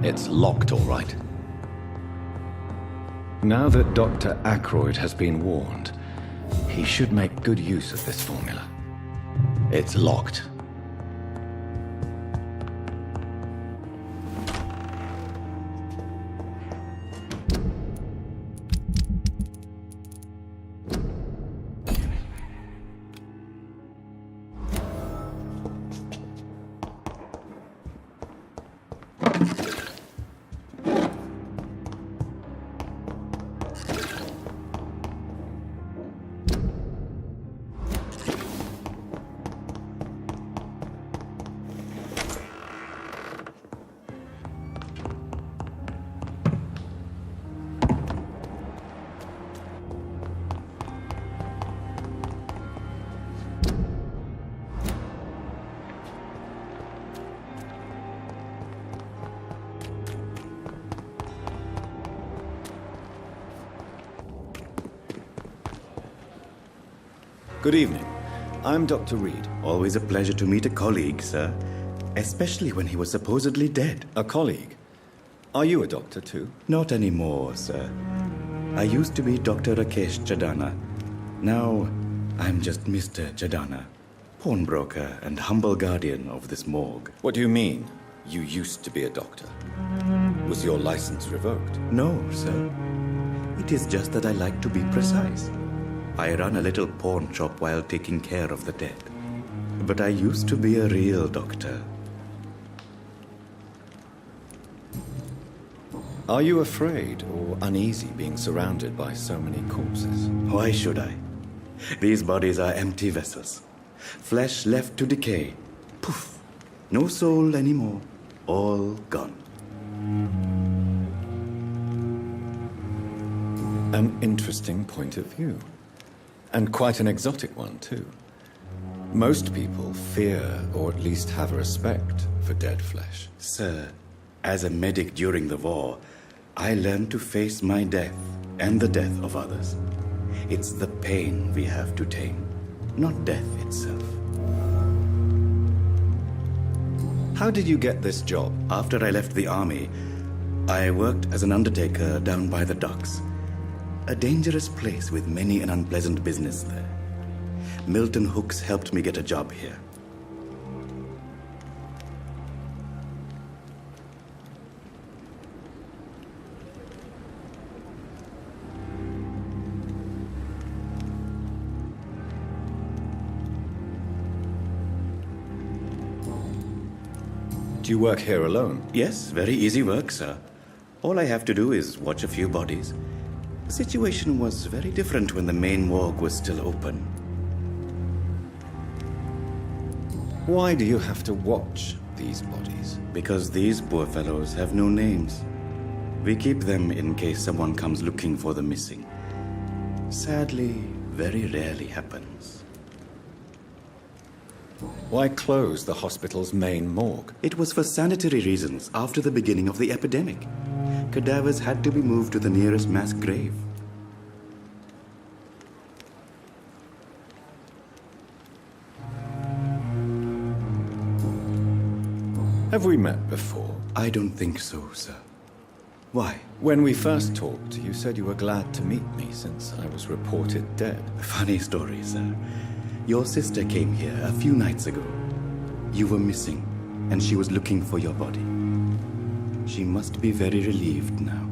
It's locked, all right. Now that Dr. Ackroyd has been warned, he should make good use of this formula. It's locked. Good evening. I'm Dr. Reed. Always a pleasure to meet a colleague, sir. Especially when he was supposedly dead. A colleague? Are you a doctor too? Not anymore, sir. I used to be Dr. Rakesh Chadana. Now, I'm just Mr. Chadana, pawnbroker and humble guardian of this morgue. What do you mean, you used to be a doctor? Was your license revoked? No, sir. It is just that I like to be precise. I run a little pawn shop while taking care of the dead. But I used to be a real doctor. Are you afraid or uneasy being surrounded by so many corpses? Why should I? These bodies are empty vessels. Flesh left to decay. Poof. No soul anymore. All gone. An interesting point of view. And quite an exotic one, too. Most people fear, or at least have respect, for dead flesh. Sir, as a medic during the war, I learned to face my death and the death of others. It's the pain we have to tame, not death itself. How did you get this job? After I left the army, I worked as an undertaker down by the docks. A dangerous place with many an unpleasant business there. Milton Hooks helped me get a job here. Do you work here alone? Yes, very easy work, sir. All I have to do is watch a few bodies. The situation was very different when the main morgue was still open. Why do you have to watch these bodies? Because these poor fellows have no names. We keep them in case someone comes looking for the missing. Sadly, very rarely happens. Why close the hospital's main morgue? It was for sanitary reasons after the beginning of the epidemic. Cadavers had to be moved to the nearest mass grave. Have we met before? I don't think so, sir. Why? When we first talked, you said you were glad to meet me since I was reported dead. Funny story, sir. Your sister came here a few nights ago. You were missing, and she was looking for your body. She must be very relieved now.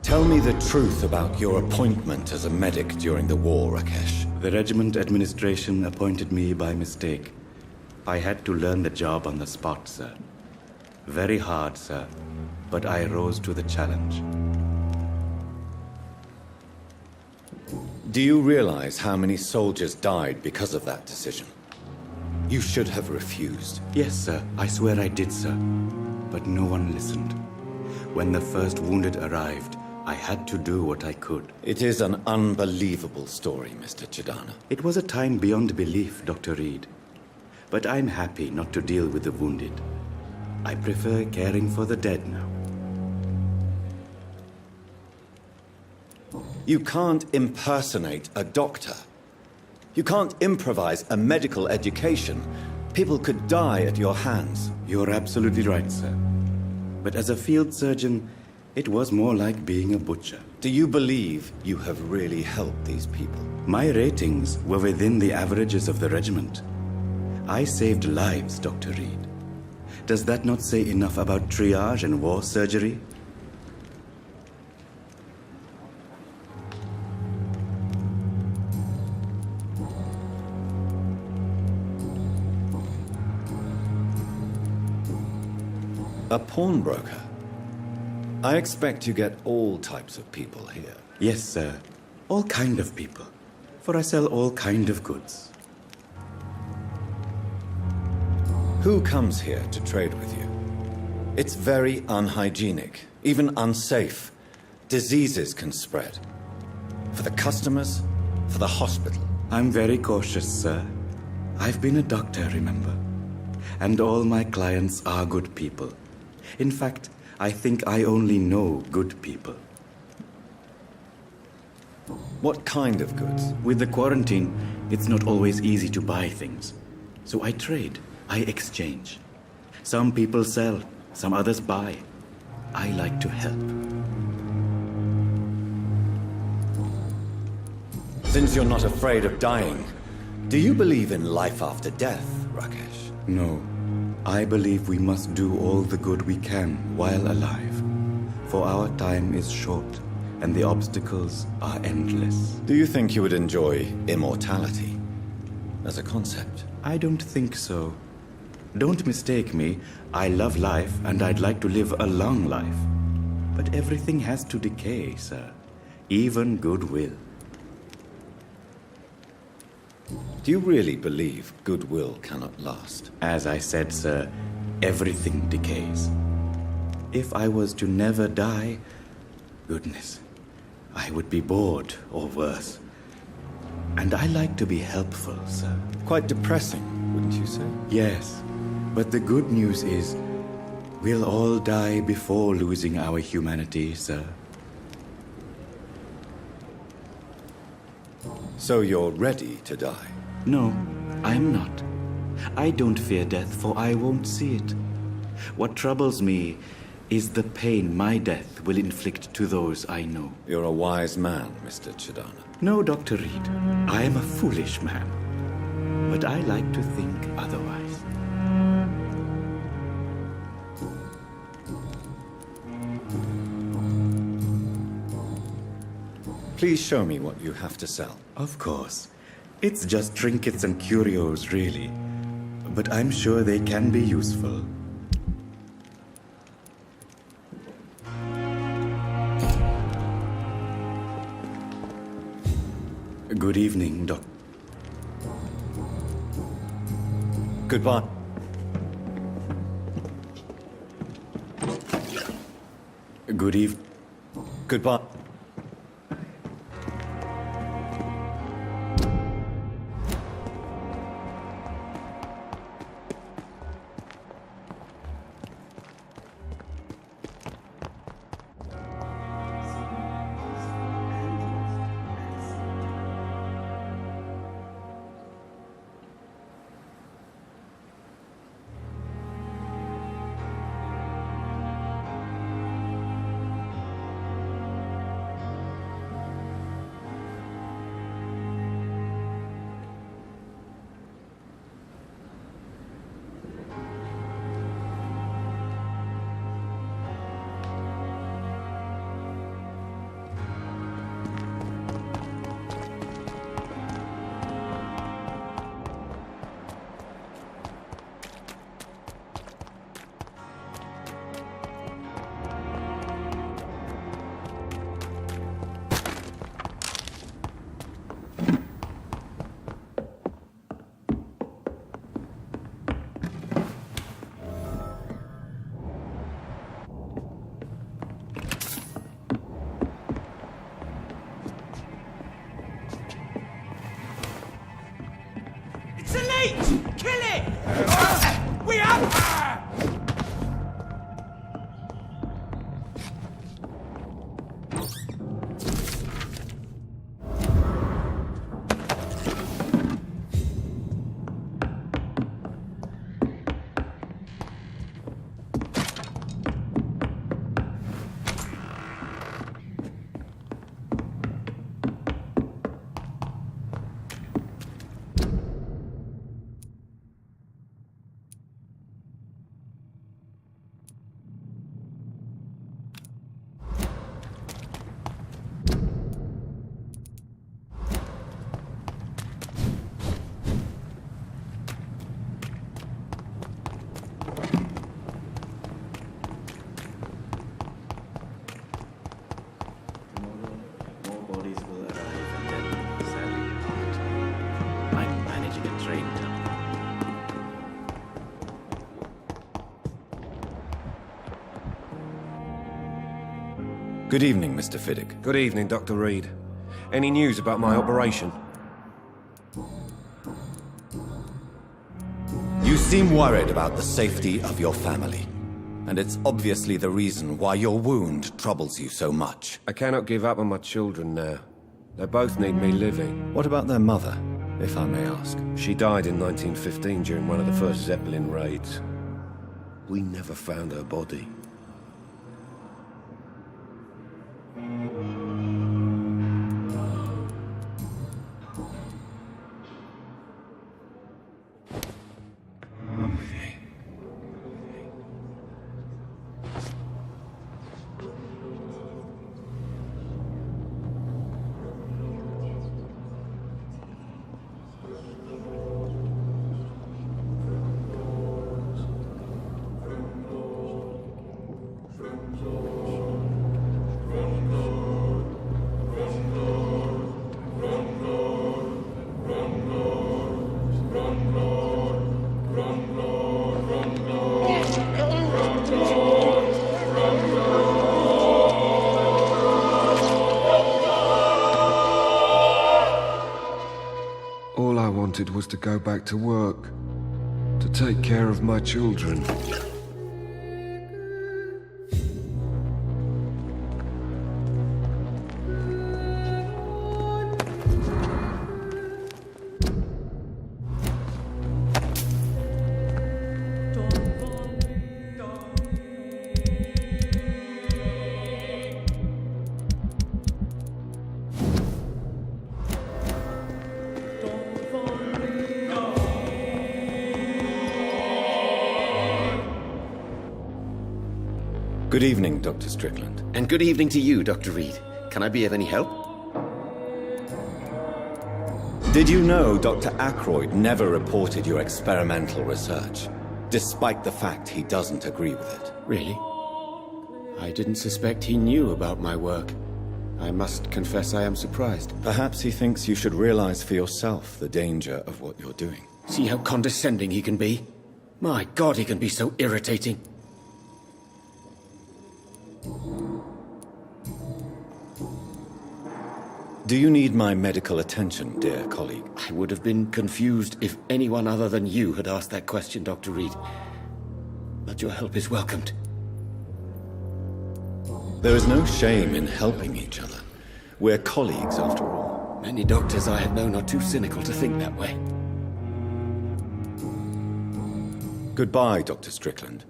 Tell me the truth about your appointment as a medic during the war, Rakesh. The regiment administration appointed me by mistake. I had to learn the job on the spot, sir. Very hard, sir, but I rose to the challenge. Do you realize how many soldiers died because of that decision? You should have refused. Yes, sir. I swear I did, sir. But no one listened. When the first wounded arrived, I had to do what I could. It is an unbelievable story, Mr. Chadana. It was a time beyond belief, Dr. Reed. But I'm happy not to deal with the wounded. I prefer caring for the dead now. You can't impersonate a doctor. You can't improvise a medical education People could die at your hands. You're absolutely right, sir. But as a field surgeon, it was more like being a butcher. Do you believe you have really helped these people? My ratings were within the averages of the regiment. I saved lives, Dr. Reed. Does that not say enough about triage and war surgery? A pawnbroker? I expect you get all types of people here. Yes, sir. All kind of people. For I sell all kind of goods. Who comes here to trade with you? It's very unhygienic, even unsafe. Diseases can spread. For the customers, for the hospital. I'm very cautious, sir. I've been a doctor, remember? And all my clients are good people. In fact, I think I only know good people. What kind of goods? With the quarantine, it's not always easy to buy things. So I trade, I exchange. Some people sell, some others buy. I like to help. Since you're not afraid of dying, do you believe in life after death, Rakesh? No. I believe we must do all the good we can while alive. For our time is short, and the obstacles are endless. Do you think you would enjoy immortality as a concept? I don't think so. Don't mistake me. I love life, and I'd like to live a long life. But everything has to decay, sir. Even goodwill. Do you really believe goodwill cannot last? As I said, sir, everything decays. If I was to never die, goodness, I would be bored or worse. And I like to be helpful, sir. Quite depressing, wouldn't you say? Yes, but the good news is we'll all die before losing our humanity, sir. So you're ready to die? No, I'm not. I don't fear death, for I won't see it. What troubles me is the pain my death will inflict to those I know. You're a wise man, Mr. Chidana. No, Dr. Reed, I am a foolish man. But I like to think otherwise. Please show me what you have to sell. Of course. It's just trinkets and curios, really. But I'm sure they can be useful. Good evening, Doc. Goodbye. Good eve. Goodbye. It's elite! Kill it! We up! Good evening, Mr. Fiddick. Good evening, Dr. Reed. Any news about my operation? You seem worried about the safety of your family. And it's obviously the reason why your wound troubles you so much. I cannot give up on my children now. They both need me living. What about their mother, if I may ask? She died in 1915 during one of the first Zeppelin raids. We never found her body. All I wanted was to go back to work, to take care of my children. Good evening, Dr. Strickland. And good evening to you, Dr. Reed. Can I be of any help? Did you know Dr. Aykroyd never reported your experimental research, despite the fact he doesn't agree with it? Really? I didn't suspect he knew about my work. I must confess I am surprised. Perhaps he thinks you should realize for yourself the danger of what you're doing. See how condescending he can be? My God, he can be so irritating. Do you need my medical attention, dear colleague? I would have been confused if anyone other than you had asked that question, Dr. Reed. But your help is welcomed. There is no shame in helping each other. We're colleagues, after all. Many doctors I have known are too cynical to think that way. Goodbye, Dr. Strickland.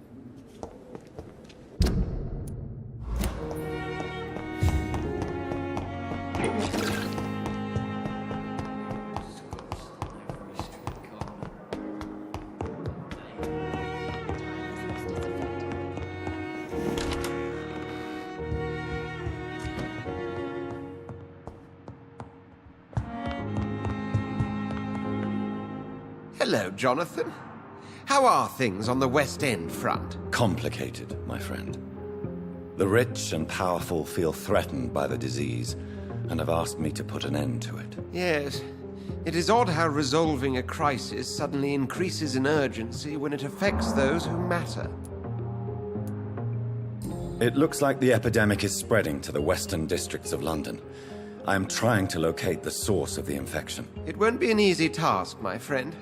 Hello, Jonathan. How are things on the West End front? Complicated, my friend. The rich and powerful feel threatened by the disease and have asked me to put an end to it. Yes. It is odd how resolving a crisis suddenly increases in urgency when it affects those who matter. It looks like the epidemic is spreading to the western districts of London. I am trying to locate the source of the infection. It won't be an easy task, my friend.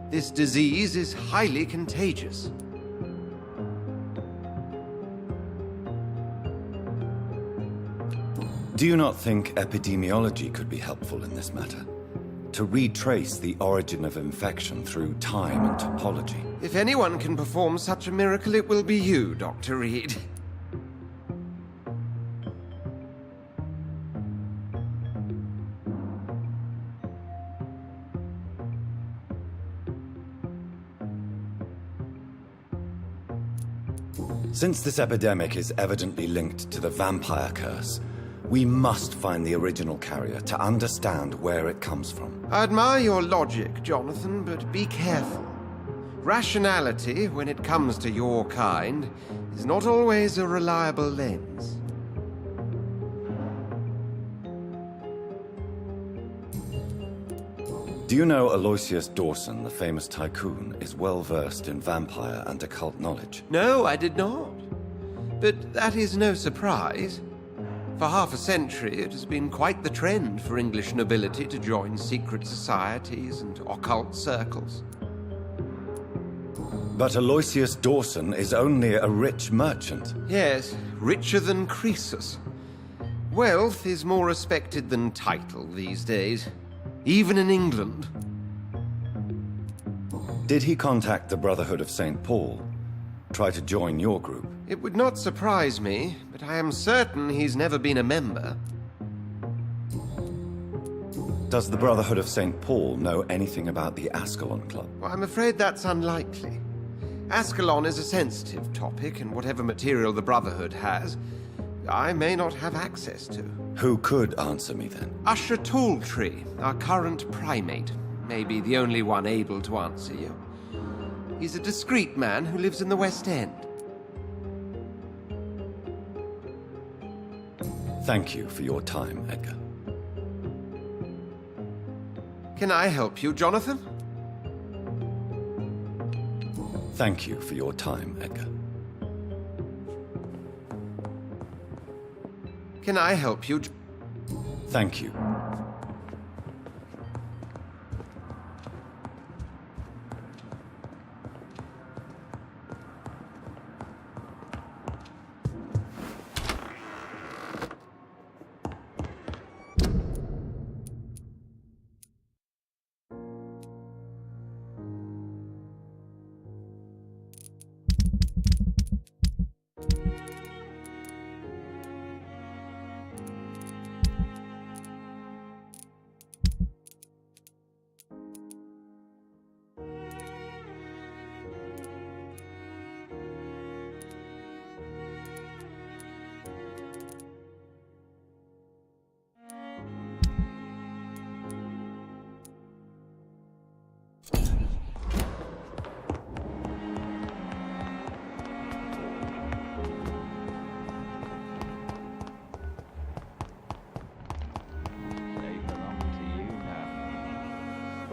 This disease is highly contagious. Do you not think epidemiology could be helpful in this matter? To retrace the origin of infection through time and topology? If anyone can perform such a miracle, it will be you, Dr. Reed. Since this epidemic is evidently linked to the vampire curse, we must find the original carrier to understand where it comes from. I admire your logic, Jonathan, but be careful. Rationality, when it comes to your kind, is not always a reliable lens. Do you know Aloysius Dawson, the famous tycoon, is well versed in vampire and occult knowledge? No, I did not. But that is no surprise. For half a century, it has been quite the trend for English nobility to join secret societies and occult circles. But Aloysius Dawson is only a rich merchant. Yes, richer than Croesus. Wealth is more respected than title these days, even in England. Did he contact the Brotherhood of St. Paul? Try to join your group? It would not surprise me, but I am certain he's never been a member. Does the Brotherhood of St. Paul know anything about the Ascalon Club? Well, I'm afraid that's unlikely. Ascalon is a sensitive topic, and whatever material the Brotherhood has, I may not have access to. Who could answer me then? Usher Talltree, our current primate, may be the only one able to answer you. He's a discreet man who lives in the West End. Thank you for your time, Edgar. Can I help you, Jonathan? Thank you for your time, Edgar. Can I help you? Thank you.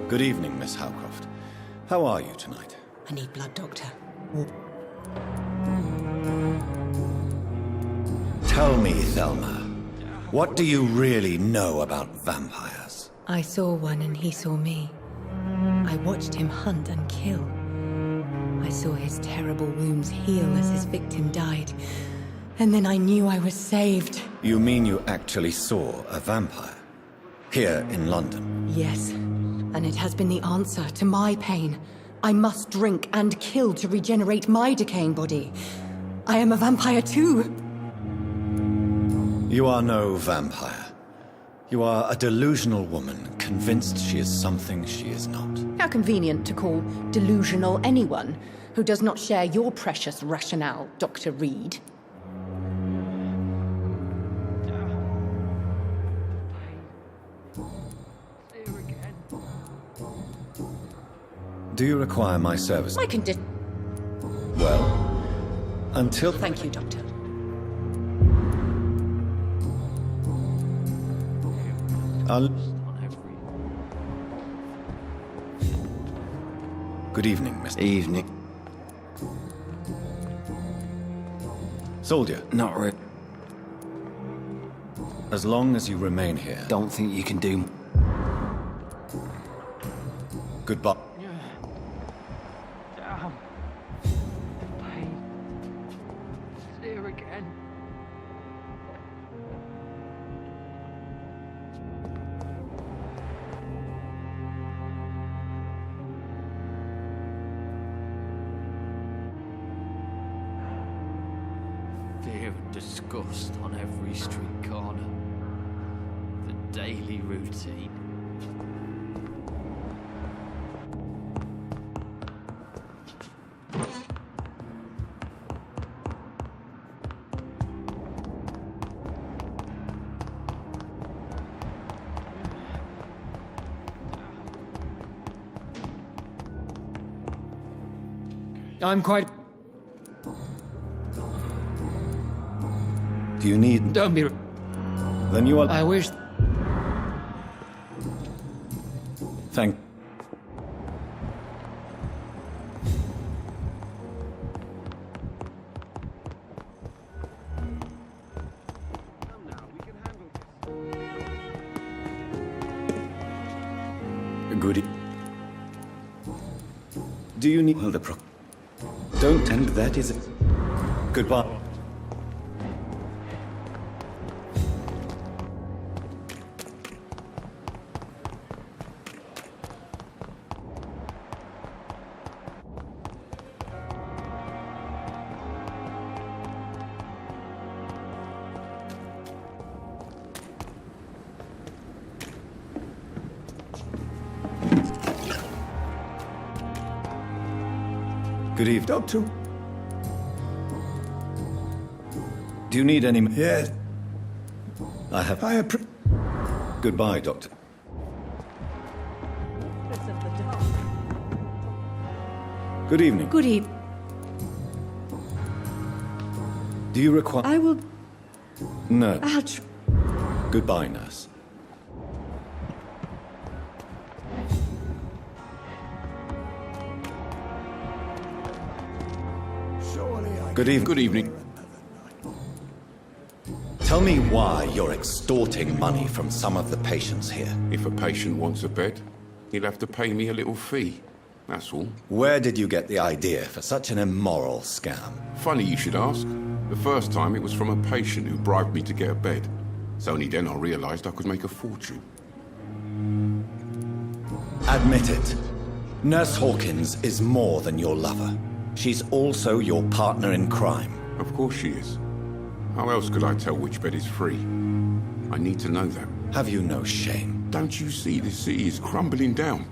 Good evening, Miss Howcroft. How are you tonight? I need blood, Doctor. Tell me, Thelma, what do you really know about vampires? I saw one and he saw me. I watched him hunt and kill. I saw his terrible wounds heal as his victim died. And then I knew I was saved. You mean you actually saw a vampire? Here in London? Yes, and it has been the answer to my pain. I must drink and kill to regenerate my decaying body. I am a vampire too. You are no vampire. You are a delusional woman, convinced she is something she is not. How convenient to call delusional anyone who does not share your precious rationale, Dr. Reed. Do you require my service? I can Well, until... Thank you, Doctor. Good evening, Mr. Evening. Soldier, Not really. as long as you remain here... Don't think you can do... Goodbye. Damn. Pain. It's here again. Fear and disgust on every street corner. The daily routine. I'm quite... Do you need... Don't be... Then you are... I wish... Thank... Goody. Do you need... Well, don't, and that is... Goodbye. Good evening. Doctor? Do you need any... Yes. I have... I appreciate... Goodbye, Doctor. Good evening. Good evening. Do you require... I will... No. I'll Goodbye, nurse. Good evening. Good evening. Tell me why you're extorting money from some of the patients here. If a patient wants a bed, he'll have to pay me a little fee. That's all. Where did you get the idea for such an immoral scam? Funny you should ask. The first time it was from a patient who bribed me to get a bed. It's only then I realized I could make a fortune. Admit it. Nurse Hawkins is more than your lover. She's also your partner in crime. Of course she is. How else could I tell which bed is free? I need to know that. Have you no shame? Don't you see this city is crumbling down?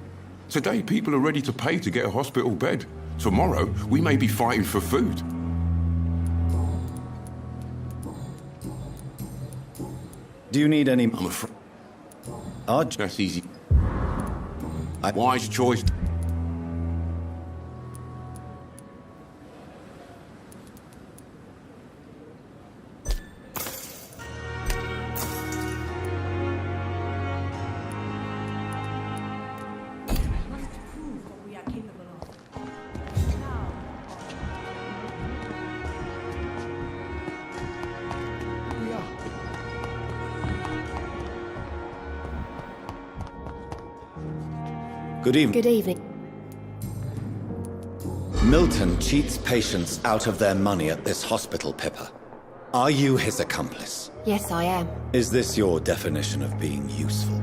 Today people are ready to pay to get a hospital bed. Tomorrow we may be fighting for food. Do you need any... I'm afraid that's easy. I- Wise choice. Good evening. Good evening. Milton cheats patients out of their money at this hospital, Pippa. Are you his accomplice? Yes, I am. Is this your definition of being useful?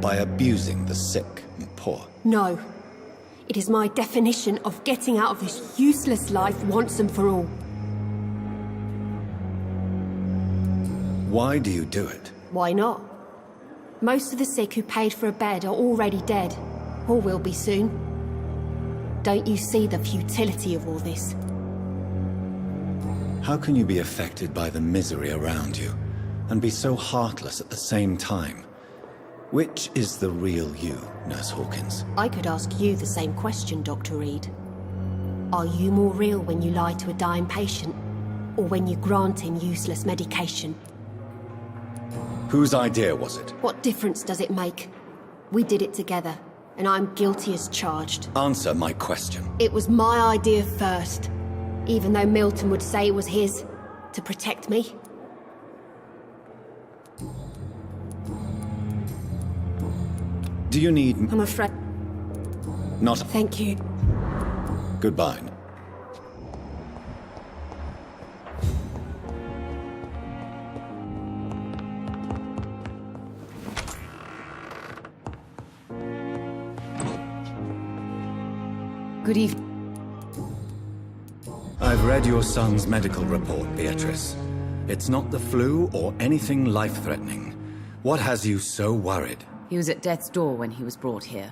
By abusing the sick and poor? No. It is my definition of getting out of this useless life once and for all. Why do you do it? Why not? Most of the sick who paid for a bed are already dead, or will be soon. Don't you see the futility of all this? How can you be affected by the misery around you, and be so heartless at the same time? Which is the real you, Nurse Hawkins? I could ask you the same question, Dr. Reed. Are you more real when you lie to a dying patient, or when you grant him useless medication? Whose idea was it? What difference does it make? We did it together, and I'm guilty as charged. Answer my question. It was my idea first, even though Milton would say it was his, to protect me. Do you need... I'm afraid... Not... Thank you. Goodbye. Good evening. I've read your son's medical report, Beatrice. It's not the flu or anything life-threatening. What has you so worried? He was at death's door when he was brought here.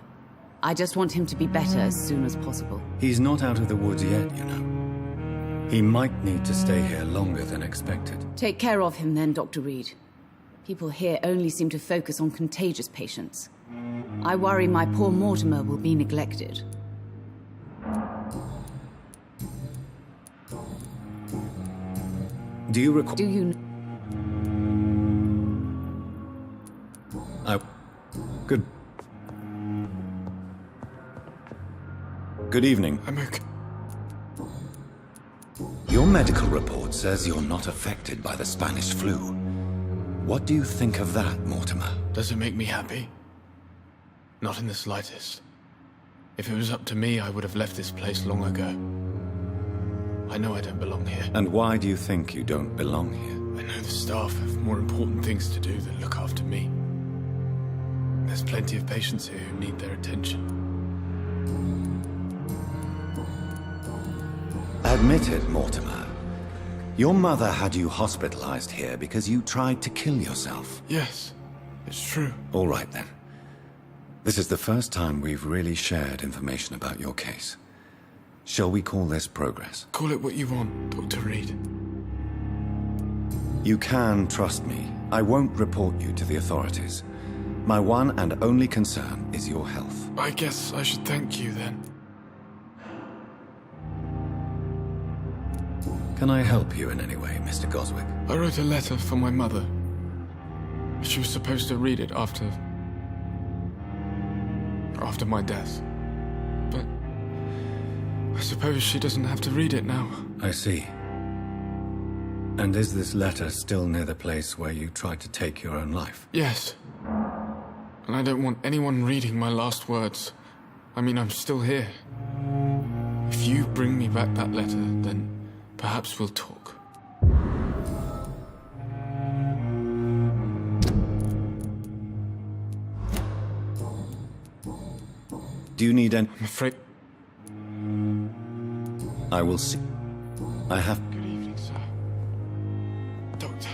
I just want him to be better as soon as possible. He's not out of the woods yet, you know. He might need to stay here longer than expected. Take care of him then, Dr. Reed. People here only seem to focus on contagious patients. I worry my poor Mortimer will be neglected. Do you recall... Do you... Good evening. I'm okay. Your medical report says you're not affected by the Spanish flu. What do you think of that, Mortimer? Does it make me happy? Not in the slightest. If it was up to me, I would have left this place long ago. I know I don't belong here. And why do you think you don't belong here? I know the staff have more important things to do than look after me. There's plenty of patients here who need their attention. Admit it, Mortimer. Your mother had you hospitalized here because you tried to kill yourself. Yes, it's true. All right, then. This is the first time we've really shared information about your case. Shall we call this progress? Call it what you want, Dr. Reed. You can trust me. I won't report you to the authorities. My one and only concern is your health. I guess I should thank you, then. Can I help you in any way, Mr. Goswick? I wrote a letter for my mother. She was supposed to read it after my death. But I suppose she doesn't have to read it now. I see. And is this letter still near the place where you tried to take your own life? Yes. And I don't want anyone reading my last words. I mean, I'm still here. If you bring me back that letter, then perhaps we'll talk. Do you need any... I'm afraid... I will see. I have... Good evening, sir. Doctor.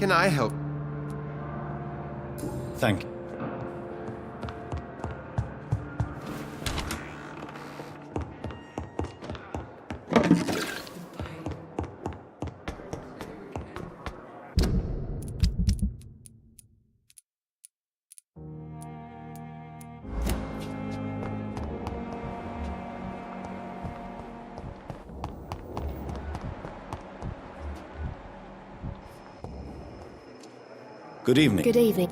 Can I help? Thank you. Good evening. Good evening.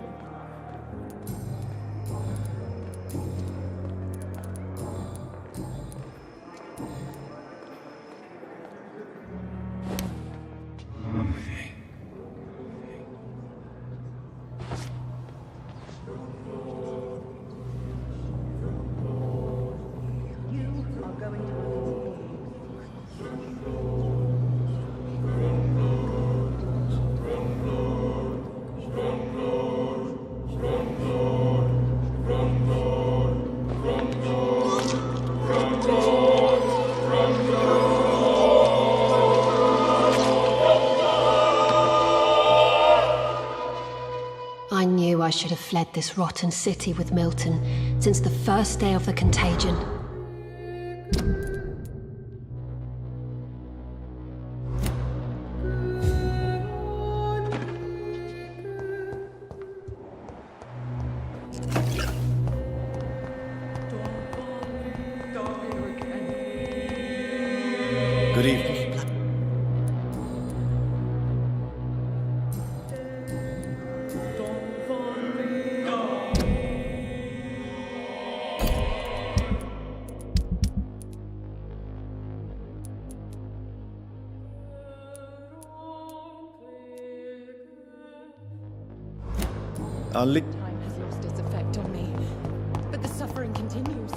I knew I should have fled this rotten city with Milton since the first day of the contagion. Time has lost its effect on me, but the suffering continues.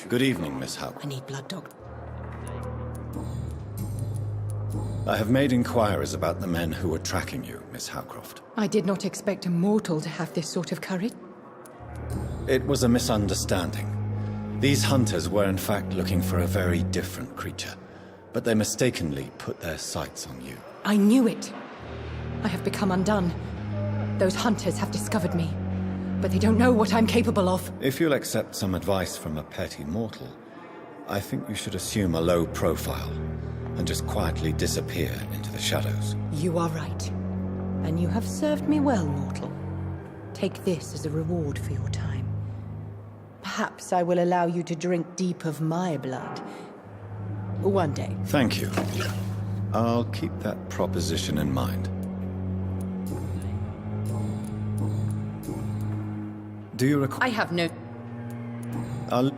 Good evening, Miss Howe. I need blood, Doctor. I have made inquiries about the men who were tracking you, Miss Howcroft. I did not expect a mortal to have this sort of courage. It was a misunderstanding. These hunters were in fact looking for a very different creature, but they mistakenly put their sights on you. I knew it. I have become undone. Those hunters have discovered me, but they don't know what I'm capable of. If you'll accept some advice from a petty mortal, I think you should assume a low profile and just quietly disappear into the shadows. You are right. And you have served me well, mortal. Take this as a reward for your time. Perhaps I will allow you to drink deep of my blood. One day. Thank you. I'll keep that proposition in mind. Do you require... I have no... I'll...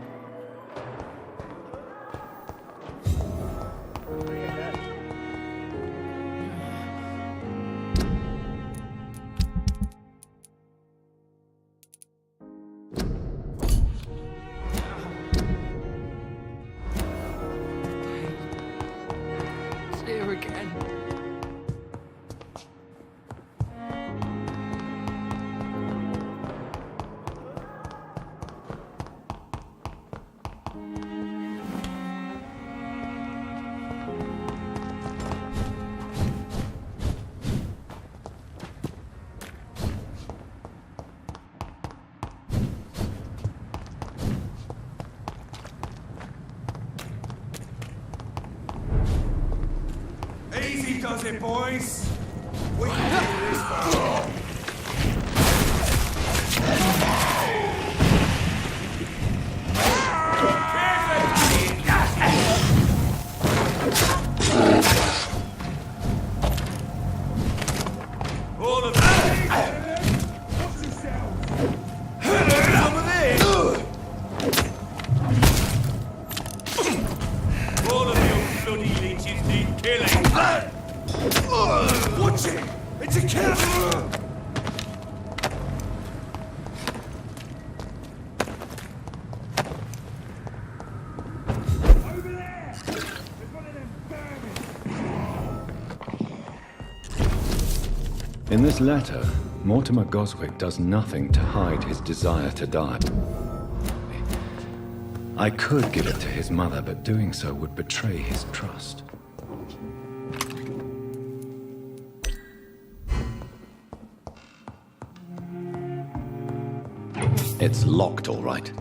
It's here again. got it, boys. We can do this far. All of some of this. All of you bloody leeches need killing. Watch it! It's a killer! Over there! There's one of them vermin! In this letter, Mortimer Goswick does nothing to hide his desire to die. I could give it to his mother, but doing so would betray his trust. It's locked, all right.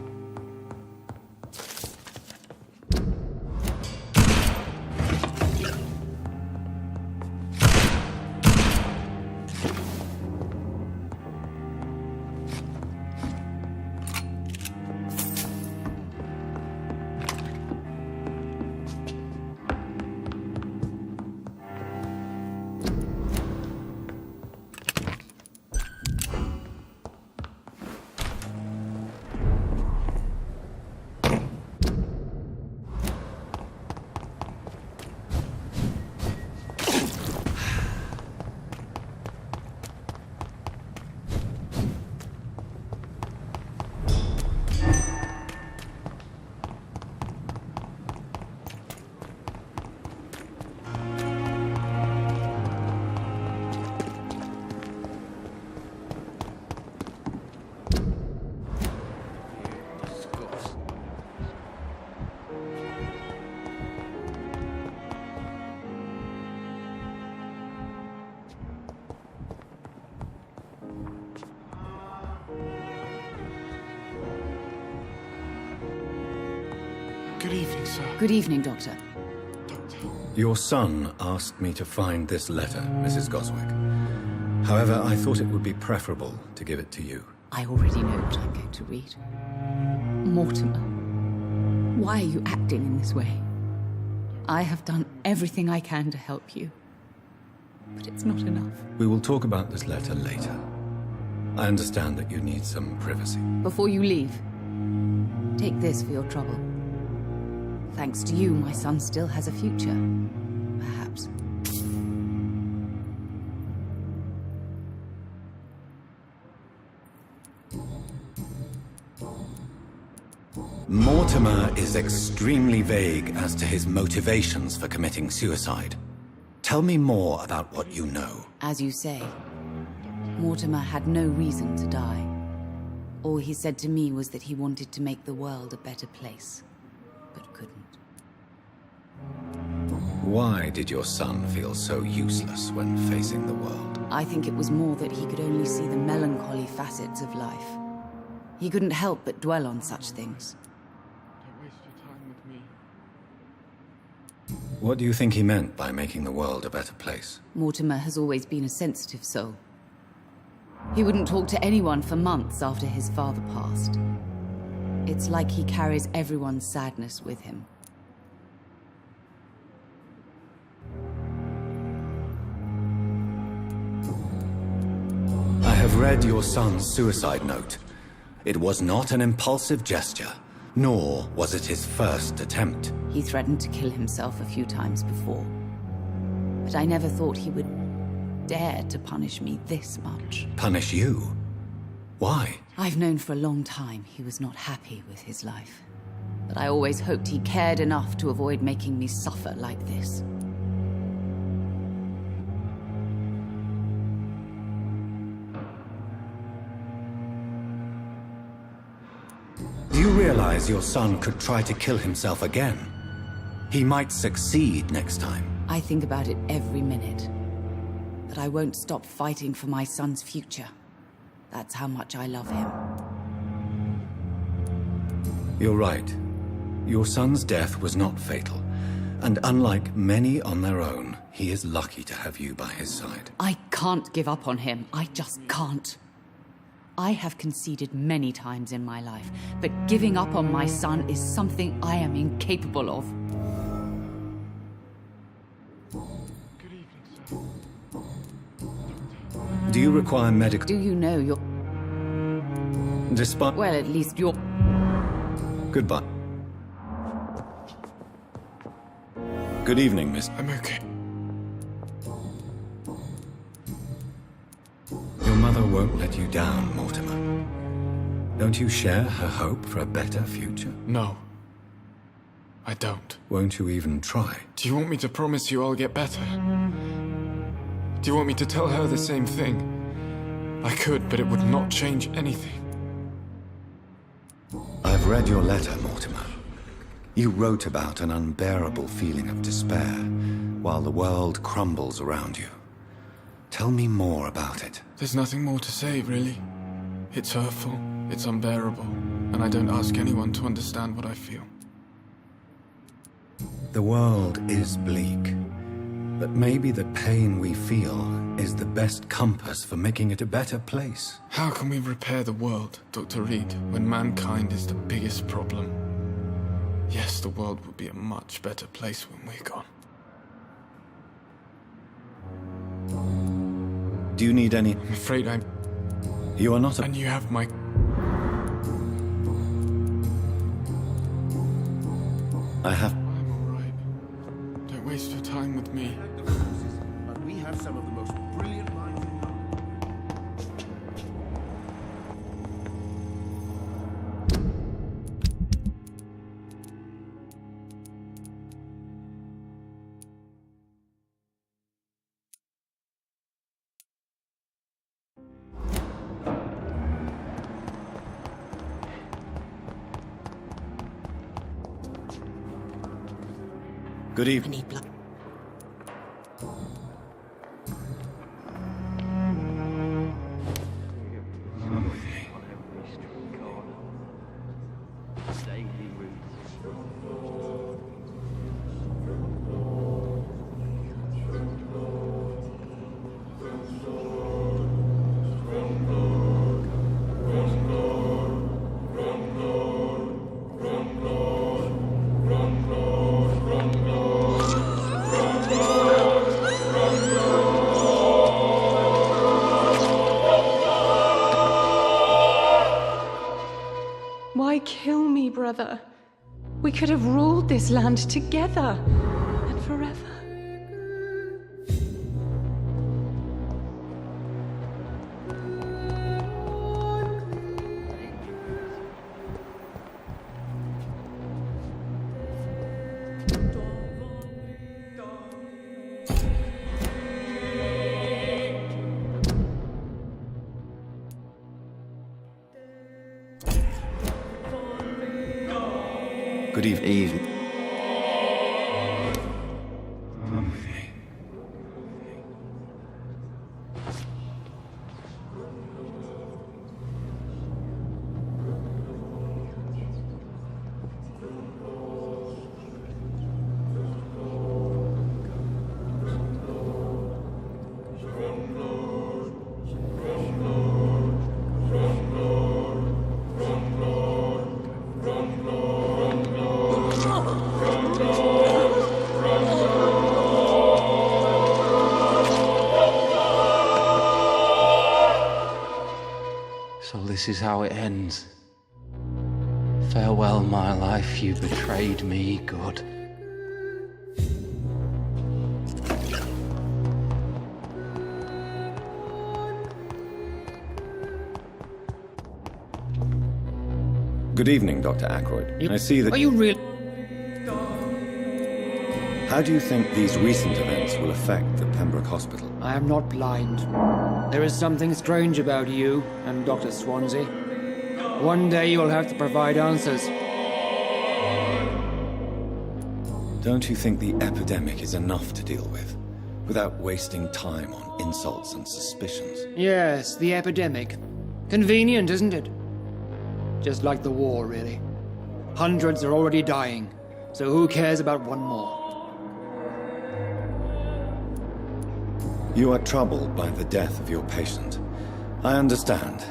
Good evening, sir. Good evening, Doctor. Your son asked me to find this letter, Mrs. Goswick. However, I thought it would be preferable to give it to you. I already know what I'm going to read. Mortimer, why are you acting in this way? I have done everything I can to help you, but it's not enough. We will talk about this letter later. I understand that you need some privacy. Before you leave, take this for your trouble. Thanks to you, my son still has a future. Perhaps. Mortimer is extremely vague as to his motivations for committing suicide. Tell me more about what you know. As you say, Mortimer had no reason to die. All he said to me was that he wanted to make the world a better place, but couldn't. Why did your son feel so useless when facing the world? I think it was more that he could only see the melancholy facets of life. He couldn't help but dwell on such things. Don't waste your time with me. What do you think he meant by making the world a better place? Mortimer has always been a sensitive soul. He wouldn't talk to anyone for months after his father passed. It's like he carries everyone's sadness with him. I have read your son's suicide note. It was not an impulsive gesture, nor was it his first attempt. He threatened to kill himself a few times before. But I never thought he would dare to punish me this much. Punish you? Why? I've known for a long time he was not happy with his life. But I always hoped he cared enough to avoid making me suffer like this. Do you realize your son could try to kill himself again? He might succeed next time. I think about it every minute. But I won't stop fighting for my son's future. That's how much I love him. You're right. Your son's death was not fatal. And unlike many on their own, he is lucky to have you by his side. I can't give up on him. I just can't. I have conceded many times in my life, but giving up on my son is something I am incapable of. Good evening, sir. Do you require medical... Do you know you're... Despite... Well, at least you're... Goodbye. Good evening, Miss... I'm okay. Your mother won't let you down, Mortimer. Don't you share her hope for a better future? No. I don't. Won't you even try? Do you want me to promise you I'll get better? Do you want me to tell her the same thing? I could, but it would not change anything. I've read your letter, Mortimer. You wrote about an unbearable feeling of despair while the world crumbles around you. Tell me more about it. There's nothing more to say, really. It's hurtful, it's unbearable, and I don't ask anyone to understand what I feel. The world is bleak, but maybe the pain we feel is the best compass for making it a better place. How can we repair the world, Dr. Reed, when mankind is the biggest problem? Yes, the world will be a much better place when we're gone. Do you need any... I'm afraid I'm... You are not a... And you have my... I have... I'm all right. Don't waste your time with me. But we have some of the most brilliant minds in the world. Good evening. Why kill me, brother? We could have ruled this land together and forever. Good evening. So this is how it ends. Farewell, my life, you betrayed me, God. Good evening, Dr. Ackroyd. I see that... Are you real? How do you think these recent events will affect the Pembroke Hospital? I am not blind. There is something strange about you and Dr. Swansea. One day you will have to provide answers. Don't you think the epidemic is enough to deal with, without wasting time on insults and suspicions? Yes, the epidemic. Convenient, isn't it? Just like the war, really. Hundreds are already dying, so who cares about one more? You are troubled by the death of your patient. I understand.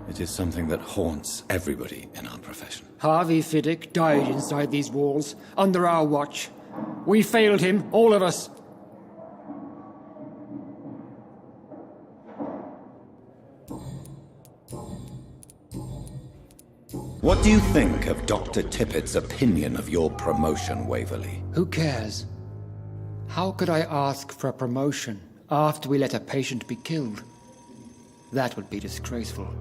It is something that haunts everybody in our profession. Harvey Fiddick died inside these walls, under our watch. We failed him, all of us. What do you think of Dr. Tippett's opinion of your promotion, Waverley? Who cares? How could I ask for a promotion after we let a patient be killed? That would be disgraceful.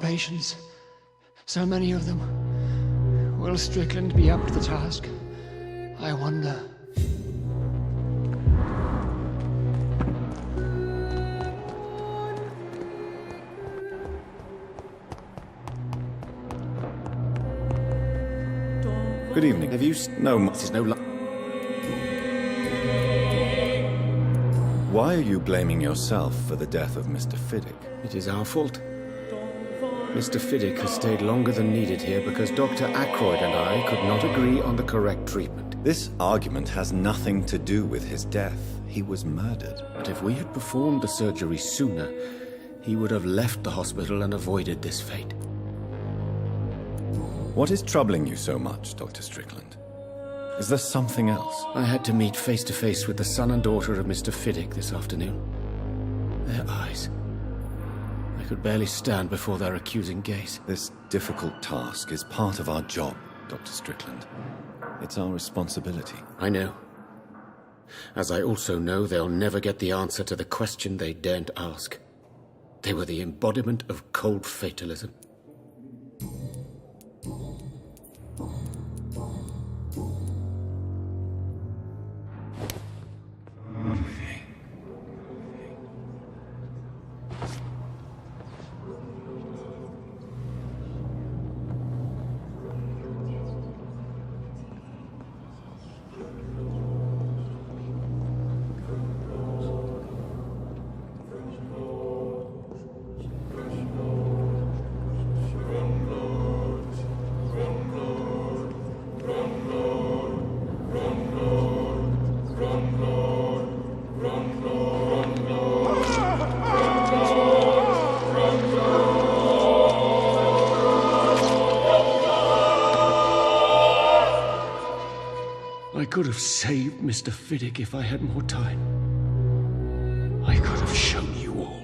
Patients. So many of them. Will Strickland be up to the task? I wonder. Good evening. Have you this is no Why are you blaming yourself for the death of Mr. Fiddick? It is our fault. Mr. Fiddick has stayed longer than needed here because Dr. Ackroyd and I could not agree on the correct treatment. This argument has nothing to do with his death. He was murdered. But if we had performed the surgery sooner, he would have left the hospital and avoided this fate. What is troubling you so much, Dr. Strickland? Is there something else? I had to meet face to face with the son and daughter of Mr. Fiddick this afternoon. Their eyes. I could barely stand before their accusing gaze. This difficult task is part of our job, Dr. Strickland. It's our responsibility. I know. As I also know they'll never get the answer to the question they daren't ask. They were the embodiment of cold fatalism. I could have saved Mr. Fiddick if I had more time. I could have shown you all.